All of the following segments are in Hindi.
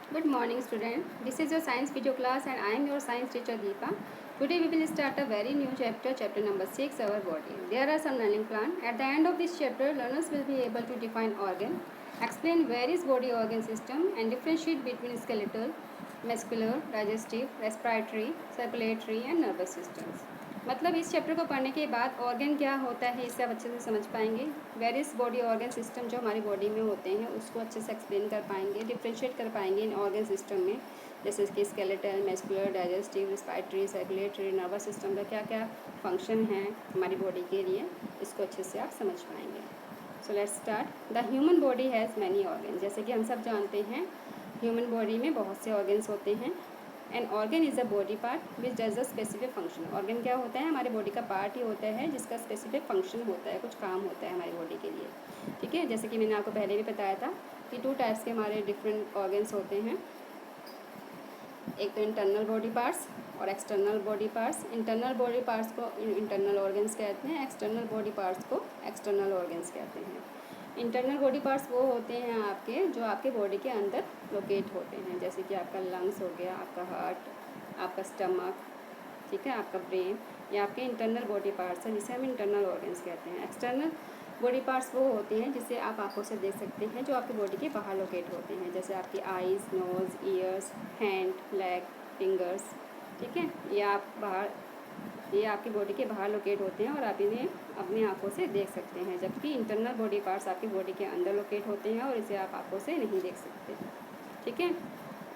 Good morning, student. This is your science video class, and I am your science teacher Deepa. Today we will start a very new chapter, chapter number 6, our body. There are some learning plan. At the end of this chapter, learners will be able to define organ, explain various body organ system, and differentiate between skeletal, muscular, digestive, respiratory, circulatory, and nervous systems. मतलब इस चैप्टर को पढ़ने के बाद ऑर्गन क्या होता है इसे आप अच्छे से समझ पाएंगे। वेरियस बॉडी ऑर्गन सिस्टम जो हमारी बॉडी में होते हैं उसको अच्छे से एक्सप्लेन कर पाएंगे, डिफ्रेंशिएट कर पाएंगे इन ऑर्गन सिस्टम में, जैसे कि skeletal, muscular, digestive, respiratory, circulatory, nervous system का क्या क्या फंक्शन है हमारी बॉडी के लिए, इसको अच्छे से आप समझ पाएंगे। So let's start. The human body has many organ. जैसे कि हम सब जानते हैं ह्यूमन बॉडी में बहुत से ऑर्गन्स होते हैं। An organ is a body part which does a specific function. Organ क्या होता है? हमारे बॉडी का पार्ट ही होता है जिसका स्पेसिफिक फंक्शन होता है, कुछ काम होता है हमारी बॉडी के लिए। ठीक है, जैसे कि मैंने आपको पहले भी बताया था कि 2 टाइप्स के हमारे डिफरेंट ऑर्गन्स होते हैं। एक तो इंटरनल बॉडी पार्ट्स और external body parts. Internal body parts को इंटरनल ऑर्गन्स कहते हैं, एक्सटर्नल बॉडी पार्ट्स को एक्सटर्नल ऑर्गन्स कहते हैं। इंटरनल बॉडी पार्ट्स वो होते हैं आपके जो आपके बॉडी के अंदर लोकेट होते हैं, जैसे कि आपका लंग्स हो गया, आपका हार्ट, आपका स्टमक, ठीक है, आपका ब्रेन, ये आपके इंटरनल बॉडी पार्ट्स हैं जिसे हम इंटरनल ऑर्गन्स कहते हैं। एक्सटर्नल बॉडी पार्ट्स वो होते हैं जिसे आप आंखों से देख सकते हैं, जो आपकी बॉडी के बाहर लोकेट होते हैं, जैसे आपकी eyes, nose, ears, hand, leg, fingers. ठीक है, ये आपकी बॉडी के बाहर लोकेट होते हैं और आप इन्हें अपनी आंखों से देख सकते हैं, जबकि इंटरनल बॉडी पार्ट्स आपकी बॉडी के अंदर लोकेट होते हैं और इसे आप आंखों से नहीं देख सकते। ठीक है,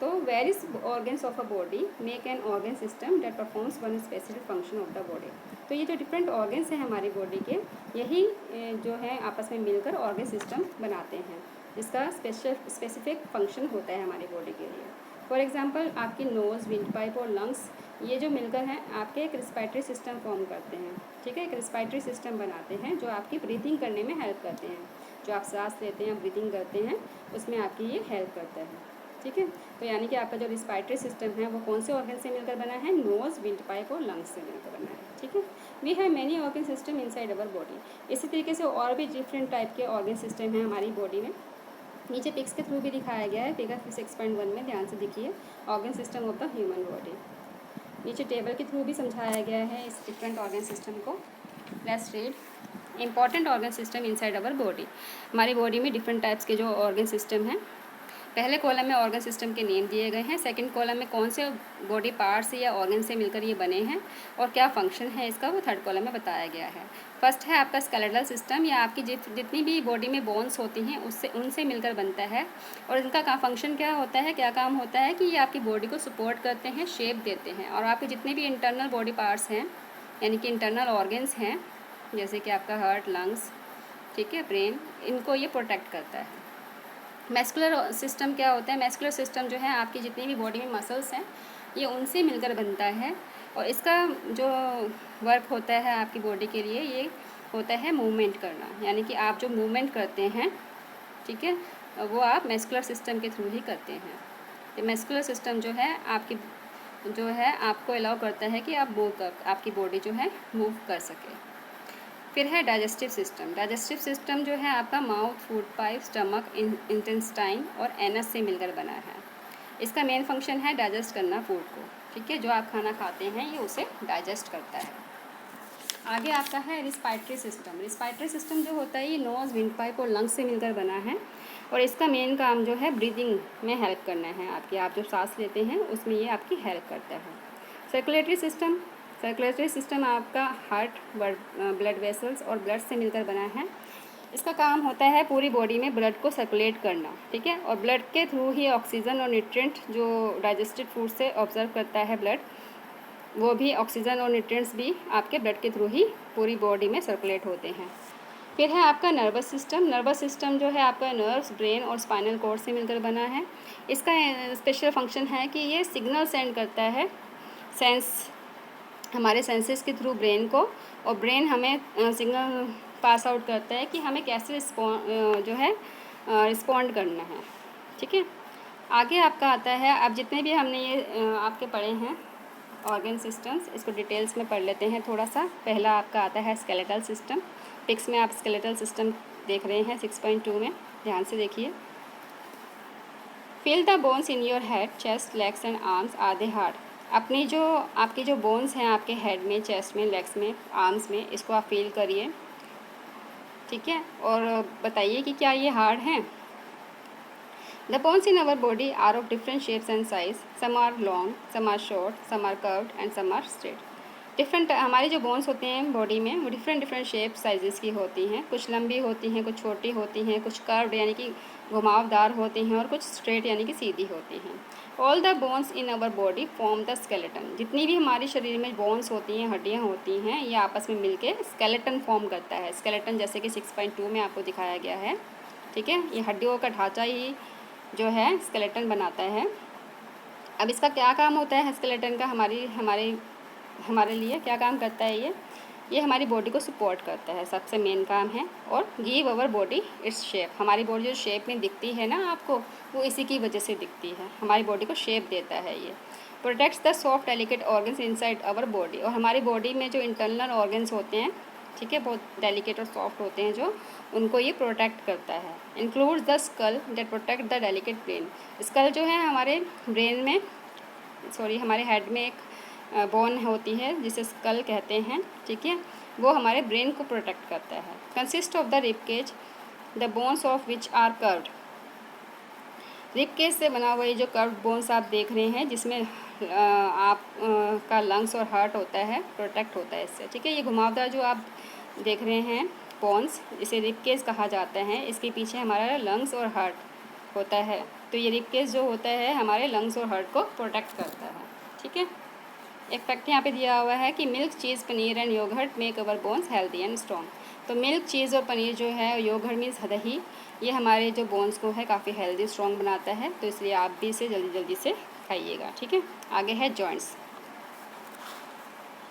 तो various organs of a body make an organ system that performs one specific function of the body. तो ये जो डिफरेंट ऑर्गन्स हैं हमारी बॉडी के, यही जो है आपस में मिलकर ऑर्गन सिस्टम बनाते हैं, जिसका स्पेसिफिक फंक्शन होता है हमारी बॉडी के लिए। फॉर एग्जांपल आपकी नोज़, विंड पाइप और लंग्स, ये जो मिलकर हैं आपके एक रिस्पायरेटरी सिस्टम फॉर्म करते हैं। ठीक है, एक रिस्पायरेटरी सिस्टम बनाते हैं जो आपकी ब्रीथिंग करने में हेल्प करते हैं। जो आप सांस लेते हैं, ब्रीथिंग करते हैं, उसमें आपकी ये हेल्प करता है। ठीक है, तो यानी कि आपका जो रिस्पायरेटरी सिस्टम है वो कौन से ऑर्गन से मिलकर बना है? नोज़, विंड पाइप और लंग्स से मिलकर बना है। ठीक है, we have many organ system inside our body. इसी तरीके से और भी डिफरेंट टाइप के ऑर्गन सिस्टम हैं हमारी बॉडी में। नीचे पिक्स के थ्रू भी दिखाया गया है, फिगर 6.1 में ध्यान से देखिए, organ system of the human body. नीचे टेबल के थ्रू भी समझाया गया है इस डिफरेंट ऑर्गन सिस्टम को। Let's read important organ system inside our body. हमारी बॉडी में डिफरेंट टाइप्स के जो ऑर्गन सिस्टम हैं, पहले कॉलम में ऑर्गन सिस्टम के नेम दिए गए हैं, सेकंड कॉलम में कौन से बॉडी पार्ट्स या ऑर्गन से मिलकर ये बने हैं और क्या फंक्शन है इसका, वो थर्ड कॉलम में बताया गया है। फर्स्ट है आपका स्केलेटल सिस्टम, या आपकी जितनी भी बॉडी में बोन्स होती हैं उससे उनसे मिलकर बनता है, और इनका फंक्शन क्या होता है, क्या काम होता है कि ये आपकी बॉडी को सपोर्ट करते हैं, शेप देते हैं, और आपके जितने भी इंटरनल बॉडी पार्ट्स हैं यानी कि इंटरनल ऑर्गन्स हैं, जैसे कि आपका हार्ट, लंग्स, ठीक है, ब्रेन, इनको ये प्रोटेक्ट करता है। मैस्कुलर सिस्टम क्या होता है? मैस्कुलर सिस्टम जो है आपकी जितनी भी बॉडी में मसल्स हैं ये उनसे मिलकर बनता है, और इसका जो वर्क होता है आपकी बॉडी के लिए ये होता है मूवमेंट करना, यानी कि आप जो मूवमेंट करते हैं, ठीक है, वो आप मैस्कुलर सिस्टम के थ्रू ही करते हैं। तो मैस्कुलर सिस्टम जो है आपकी जो है आपको अलाउ करता है कि आप आपकी बॉडी जो है मूव कर सके। फिर है डाइजेस्टिव सिस्टम। डाइजेस्टिव सिस्टम जो है आपका mouth, food pipe, stomach, intestine और एनस से मिलकर बना है। इसका मेन फंक्शन है डाइजेस्ट करना फूड को। ठीक है, जो आप खाना खाते हैं ये उसे डाइजेस्ट करता है। आगे आपका है रिस्पायरेटरी सिस्टम। रिस्पायरेटरी सिस्टम जो होता है ये नोज़, विंड पाइप और लंग्स से मिलकर बना है, और इसका मेन काम जो है ब्रीदिंग में हेल्प करना है आपकी। आप जो सांस लेते हैं उसमें ये आपकी हेल्प करता है। Circulatory system. सर्कुलेटरी सिस्टम आपका हार्ट, ब्लड वेसल्स और ब्लड से मिलकर बना है। इसका काम होता है पूरी बॉडी में ब्लड को सर्कुलेट करना, ठीक है, और ब्लड के थ्रू ही ऑक्सीजन और न्यूट्रिएंट जो डाइजेस्टेड फूड से ऑब्जर्व करता है ब्लड, वो भी ऑक्सीजन और न्यूट्रिएंट्स भी आपके ब्लड के थ्रू ही पूरी बॉडी में सर्कुलेट होते हैं। फिर है आपका नर्वस सिस्टम। नर्वस सिस्टम जो है आपका नर्व्स, ब्रेन और स्पाइनल कॉर्ड से मिलकर बना है। इसका स्पेशल फंक्शन है कि ये सिग्नल सेंड करता है हमारे सेंसेस के थ्रू ब्रेन को, और ब्रेन हमें सिग्नल पास आउट करता है कि हमें कैसे जो है रिस्पॉन्ड करना है। ठीक है, आगे आपका आता है, अब जितने भी हमने ये आपके पढ़े हैं ऑर्गन सिस्टम्स, इसको डिटेल्स में पढ़ लेते हैं थोड़ा सा। पहला आपका आता है स्केलेटल सिस्टम। पिक्स में आप स्केलेटल सिस्टम देख रहे हैं 6.2 में, ध्यान से देखिए। Feel the bones in your head, chest, legs and arms are they hard. अपनी जो आपकी जो बोन्स हैं आपके हेड में, चेस्ट में, लेग्स में, आर्म्स में, इसको आप फील करिए, ठीक है, और बताइए कि क्या ये हार्ड हैं। The bones in our body are of different shapes and size, some are long, some are short, some are curved and some are straight. Different हमारी जो बोन्स होते हैं बॉडी में वो डिफरेंट डिफरेंट शेप साइजेस की होती हैं, कुछ लंबी होती हैं, कुछ छोटी होती हैं, कुछ कर्व्ड यानी कि घुमावदार होती हैं और कुछ स्ट्रेट यानी कि सीधी होती हैं। All the bones in our body form the skeleton. जितनी भी हमारे शरीर में बोन्स होती हैं, हड्डियाँ होती हैं, ये आपस में मिलकर स्केलेटन फॉर्म करता है। स्केलेटन जैसे कि 6.2 में आपको दिखाया गया है, ठीक है। ये हड्डियों का ढांचा ही जो है स्केलेटन बनाता है। अब इसका क्या काम होता है स्केलेटन का, हमारे लिए क्या काम करता है ये हमारी बॉडी को सपोर्ट करता है, सबसे मेन काम है। और give our body its shape. हमारी बॉडी जो शेप में दिखती है ना आपको, वो इसी की वजह से दिखती है, हमारी बॉडी को शेप देता है ये। Protects the soft delicate organs inside our body. और हमारी बॉडी में जो इंटरनल ऑर्गन्स होते हैं, ठीक है, बहुत डेलिकेट और सॉफ्ट होते हैं जो, उनको ये प्रोटेक्ट करता है। Includes the skull that protect the delicate brain. Skull जो है हमारे ब्रेन में, हमारे हेड में एक बोन होती है जिसे स्कल कहते हैं, ठीक है, वो हमारे ब्रेन को प्रोटेक्ट करता है। Consist of the rib cage, the bones of which are curved. Rib cage से बना हुआ ये जो कर्व्ड बोन्स आप देख रहे हैं, जिसमें आप का लंग्स और हार्ट होता है, प्रोटेक्ट होता है इससे, ठीक है। ये घुमावदार जो आप देख रहे हैं बोन्स, इसे रिब केज कहा जाता है। इसके पीछे हमारा लंग्स और हार्ट होता है, तो ये रिब केज जो होता है हमारे लंग्स और हार्ट को प्रोटेक्ट करता है, ठीक है। एक फैक्ट यहाँ पे दिया हुआ है कि milk, cheese, paneer and yogurt make our bones healthy and strong. तो मिल्क, चीज़ और पनीर जो है, योगर्ट मीन्स दही, ये हमारे जो बोन्स को है काफ़ी हेल्दी स्ट्रॉन्ग बनाता है, तो इसलिए आप भी इसे जल्दी जल्दी से खाइएगा, ठीक है। आगे है joints.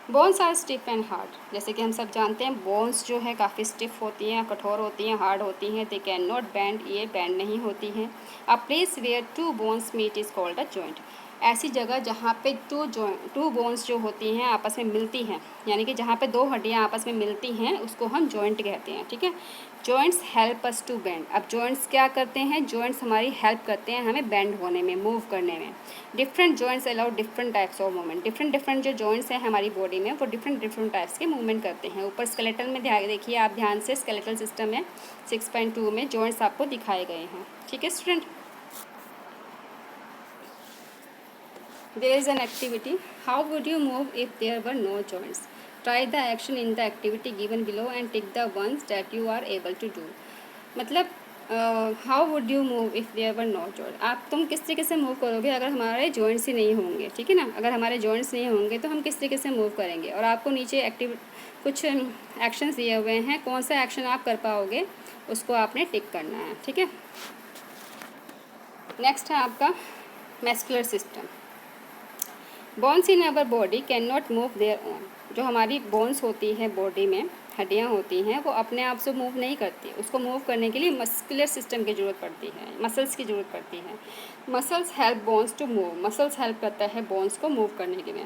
Bones are stiff and hard. जैसे कि हम सब जानते हैं बोन्स जो है काफ़ी स्टिफ होती हैं, कठोर होती हैं, हार्ड होती हैं। दे कैन नॉट बैंड, ये बैंड नहीं होती हैं। A place where two bones meet is called a joint. ऐसी जगह जहाँ पे टू बोन्स जो होती हैं आपस में मिलती हैं, यानी कि जहाँ पे दो हड्डियाँ आपस में मिलती हैं, उसको हम जॉइंट कहते हैं, ठीक है। Joints help us to bend. अब जॉइंट्स क्या करते हैं, जॉइंट्स हमारी हेल्प करते हैं हमें बेंड होने में, मूव करने में। Different joints allow different types of movement. Different जो जॉइंट्स हैं हमारी बॉडी में, वो डिफरेंट टाइप्स के मूवमेंट करते हैं। ऊपर स्केलेटल में देखिए आप ध्यान से, स्केलेटल सिस्टम में 6.2 में जॉइंट्स आपको दिखाए गए हैं, ठीक है student. There is an activity. How would you move if there were no joints? Try the action in the activity given below and tick the ones that you are able to do. मतलब how would you move if there were no joint. तुम किस तरीके से मूव करोगे अगर हमारे जॉइंट्स ही नहीं होंगे, ठीक है ना। अगर हमारे जॉइंट्स नहीं होंगे तो हम किस तरीके से मूव करेंगे। और आपको नीचे कुछ एक्शंस दिए हुए हैं, कौन सा एक्शन आप कर पाओगे उसको आपने टिक करना है, ठीक है। नेक्स्ट है आपका muscular system. Bones in our body can not move their own. जो हमारी बोन्स होती है बॉडी में, हड्डियाँ होती हैं, वो अपने आप से मूव नहीं करती। उसको मूव करने के लिए मस्कुलर सिस्टम की ज़रूरत पड़ती है, मसल्स की ज़रूरत पड़ती है। Muscles help bones to move. Muscles help करता है बोन्स को मूव करने के लिए।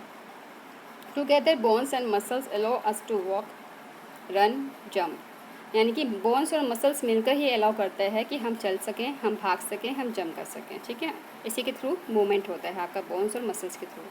Together bones and muscles allow us to walk, run, jump. यानी कि बोन्स और मसल्स मिलकर ही अलाउ करता है कि हम चल सकें, हम भाग सकें, हम जंप कर सकें, ठीक है। इसी के थ्रू मूवमेंट होता है आपका बोन्स और मसल्स के through.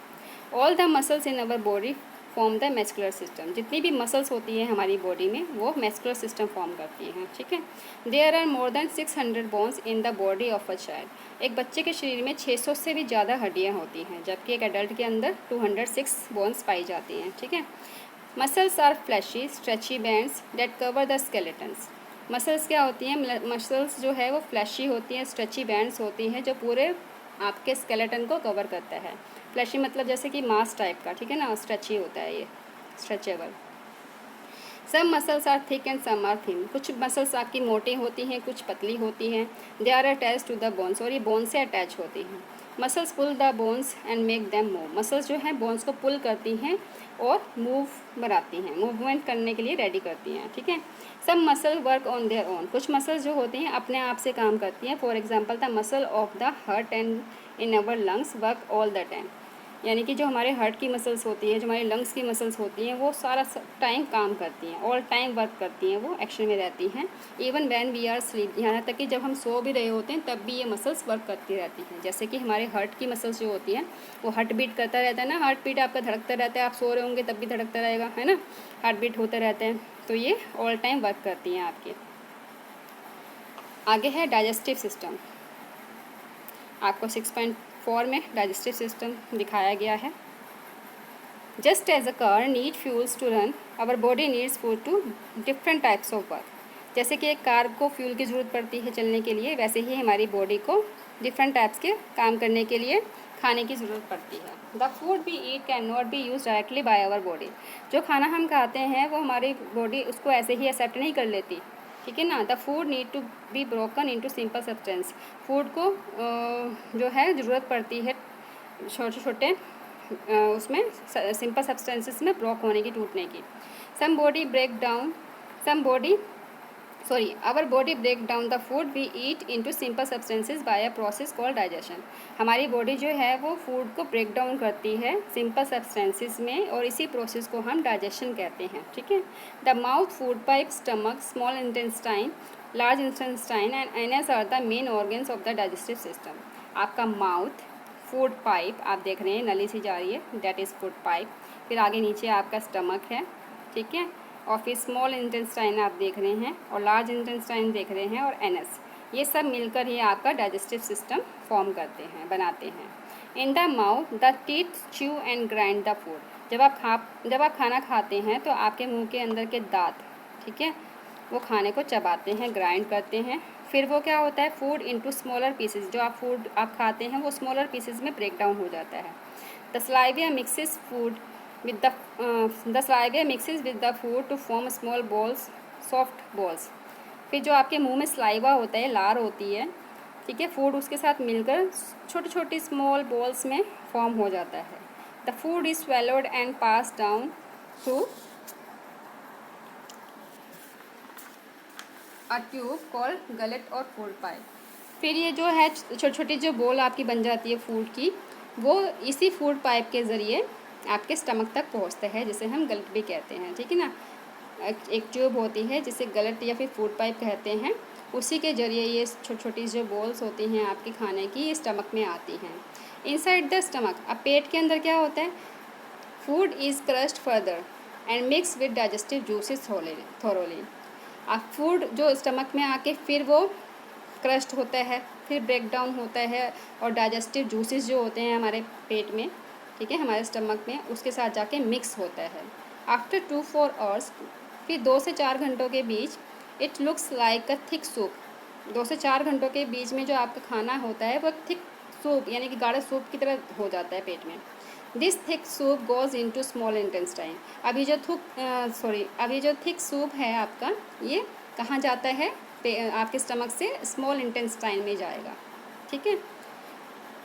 All the muscles in our body form the muscular system. जितनी भी मसल्स होती हैं हमारी बॉडी में वो मस्कुलर सिस्टम फॉर्म करती हैं, ठीक है। There are more than 600 bones in the body of a child. एक बच्चे के शरीर में 600 से भी ज़्यादा हड्डियाँ होती हैं, जबकि एक एडल्ट के अंदर 206 बोन्स पाई जाती हैं, ठीक है। Muscles are fleshy stretchy bands that cover the skeletons. Muscles क्या होती हैं, मसल्स जो है वो फ्लैशी होती हैं, स्ट्रेची बैंड्स होती हैं जो पूरे आपके स्केलेटन को कवर करता है। फ्लैशी मतलब जैसे कि मांस टाइप का, ठीक है ना, स्ट्रेची होता है ये, stretchable. Some muscles are thick and some are thin. कुछ मसल्स आपकी मोटी होती हैं, कुछ पतली होती हैं। They are attach to the bones, और ये बोन से अटैच होती हैं। Muscles pull the bones and make them move. Muscles जो हैं बोन्स को पुल करती हैं और मूव बनाती हैं, मूवमेंट करने के लिए रेडी करती हैं, ठीक है। Some muscle work on their own. कुछ मसल्स जो होती हैं अपने आप से काम करती हैं। For example the muscle of the heart and in our lungs work all the time. यानी कि जो हमारे हार्ट की मसल्स होती हैं, जो हमारे लंग्स की मसल्स होती हैं, वो सारा टाइम काम करती हैं, ऑल टाइम वर्क करती हैं, वो एक्शन में रहती हैं। Even when we are sleep, यहाँ तक कि जब हम सो भी रहे होते हैं तब भी ये मसल्स वर्क करती रहती हैं। जैसे कि हमारे हार्ट की मसल्स जो होती हैं वो हार्ट बीट करता रहता है ना, हार्ट बीट आपका धड़कता रहता है, आप सो रहे होंगे तब भी धड़कता रहेगा, है ना, हार्ट बीट होते रहते हैं। तो ये ऑल टाइम वर्क करती हैं आपके। आगे है डाइजेस्टिव सिस्टम। आपको 6.4 में डाइजेस्टिव सिस्टम दिखाया गया है। Just as a car need fuels to run, our body needs food to different types of work. जैसे कि एक कार को फ्यूल की ज़रूरत पड़ती है चलने के लिए, वैसे ही हमारी बॉडी को डिफरेंट टाइप्स के काम करने के लिए खाने की ज़रूरत पड़ती है। The food we eat can not be use directly by our body. जो खाना हम खाते हैं वो हमारी बॉडी उसको ऐसे ही एक्सेप्ट नहीं कर लेती, ठीक है ना। The food need to be broken into simple substance. Food को जो है ज़रूरत पड़ती है छोटे छोटे उसमें सिंपल सब्सटेंसेस में ब्रोक होने की, टूटने की। Some body break down our body break down the food we eat into simple substances by a process called digestion. हमारी बॉडी जो है वो फूड को ब्रेक डाउन करती है सिंपल सब्सटेंसेस में, और इसी प्रोसेस को हम डाइजेशन कहते हैं, ठीक है। The mouth, food pipe, stomach, small intestine, large intestine and anus are the main organs of the digestive system. आपका माउथ, फूड पाइप आप देख रहे हैं नली से जा रही है, दैट इज़ फूड पाइप। फिर आगे नीचे आपका स्टमक है, ठीक है, और फिर स्मॉल इंटेस्टाइन आप देख रहे हैं, और लार्ज इंटेस्टाइन देख रहे हैं, और एनस। ये सब मिलकर ही आपका डाइजेस्टिव सिस्टम फॉर्म करते हैं, बनाते हैं। In the mouth the teeth chew and grind the food. जब आप खाना खाते हैं तो आपके मुंह के अंदर के दांत, ठीक है, वो खाने को चबाते हैं, ग्राइंड करते हैं। फिर वो क्या होता है, फूड इनटू स्मॉलर पीसेस। जो फूड आप खाते हैं वो स्मॉलर पीसेस में ब्रेक डाउन हो जाता है। The saliva mixes food with the saliva mixes with the food to form small balls, soft balls. फिर जो आपके मुंह में स्लाइवा होता है, लार होती है, ठीक है, फूड उसके साथ मिलकर छोटी छोटी स्मॉल बॉल्स में फॉर्म हो जाता है। The food is swallowed and pass down through a tube called gullet और फूड पाइप। फिर ये जो है छोटी छोटी जो बोल आपकी बन जाती है फूड की, वो इसी फूड पाइप के ज़रिए आपके स्टमक तक पहुंचता है, जिसे हम गलट भी कहते हैं, ठीक है ना। एक ट्यूब होती है जिसे गलट या फिर फूड पाइप कहते हैं, उसी के ज़रिए ये छोटी छोटी जो बॉल्स होती हैं आपके खाने की, ये स्टमक में आती हैं। इनसाइड द स्टमक, अब पेट के अंदर क्या होता है, food is crushed further and mix with digestive juices thoroughly. अब फूड जो स्टमक में आके फिर वो क्रस्ट होता है, फिर ब्रेक डाउन होता है, और डाइजेस्टिव जूसेस जो होते हैं हमारे पेट में, ठीक है, हमारे स्टमक में, उसके साथ जाके मिक्स होता है। आफ्टर 2-4 आवर्स, फिर 2 से 4 घंटों के बीच, it looks like a thick soup. 2 से 4 घंटों के बीच में जो आपका खाना होता है वो थिक सूप यानी कि गाढ़ा सूप की तरह हो जाता है पेट में। This thick soup goes into small intestine. अभी जो थिक सूप है आपका, ये कहाँ जाता है, आपके स्टमक से स्मॉल इंटेस्टाइन में जाएगा, ठीक है।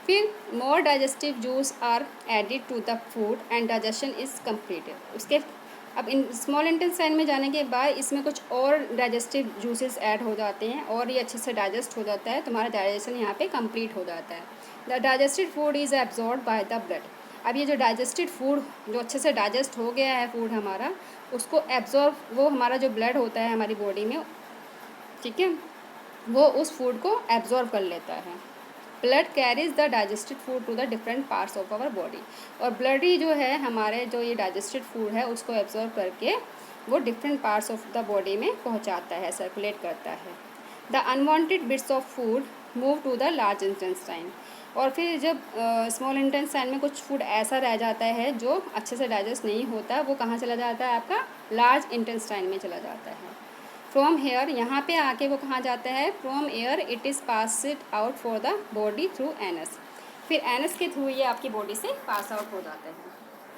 फिर more digestive juice are added to the food and digestion is completed. उसके अब इन स्मॉल इंटेस्टाइन में जाने के बाद इसमें कुछ और डाइजेस्टिव जूसेस ऐड हो जाते हैं, और ये अच्छे से डाइजेस्ट हो जाता है, तुम्हारा डाइजेशन यहाँ पे कंप्लीट हो जाता है। The digested food is absorb by the blood. अब ये जो डाइजेस्टेड फूड, जो अच्छे से डाइजेस्ट हो गया है फूड हमारा, उसको एब्जॉर्ब, वो हमारा जो ब्लड होता है हमारी बॉडी में, ठीक है, वो उस फूड को एब्जॉर्ब कर लेता है। Blood carries the digested food to the different parts of our body. और ब्लड ही जो है हमारे जो ये डाइजेस्टेड फूड है उसको एब्जॉर्ब करके वो different parts of the body में पहुंचाता है, सर्कुलेट करता है। The unwanted bits of food move to the large intestine. और फिर जब स्मॉल इंटेस्टाइन में कुछ फूड ऐसा रह जाता है जो अच्छे से डाइजेस्ट नहीं होता, वो कहाँ चला जाता है, आपका लार्ज इंटेस्टाइन में चला जाता है। फ्रॉम हेयर, यहाँ पे आके वो कहाँ जाता है, from air it is passed out for the body through anus. फिर एनस के थ्रू ये आपकी बॉडी से पास आउट हो जाता है,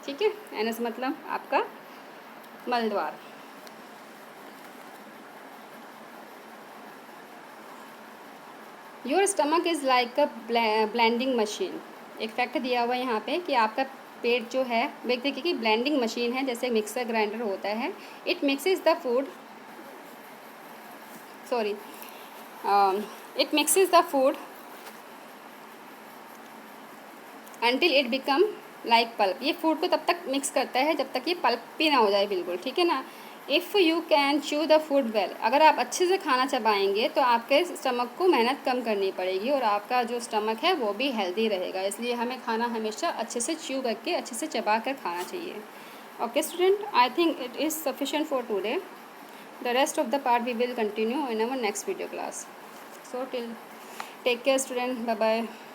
ठीक है। एनस मतलब आपका मलद्वार। Your stomach is like a blending machine. एक फैक्ट दिया हुआ है यहाँ पे कि आपका पेट जो है वो एक तरीके की ब्लेंडिंग मशीन है, जैसे मिक्सर ग्राइंडर होता है। It mixes the food it mixes the food until it become like pulp. ये फूड को तब तक मिक्स करता है जब तक ये पल्पी ना हो जाए बिल्कुल, ठीक है ना। If you can chew the food well, अगर आप अच्छे से खाना चबाएंगे तो आपके स्टमक को मेहनत कम करनी पड़ेगी और आपका जो स्टमक है वो भी हेल्दी रहेगा। इसलिए हमें खाना हमेशा अच्छे से च्यू करके अच्छे से चबा कर खाना चाहिए। Okay student, I think it is sufficient for today. The rest of the part we will continue in our next video class. So till take care student, bye bye.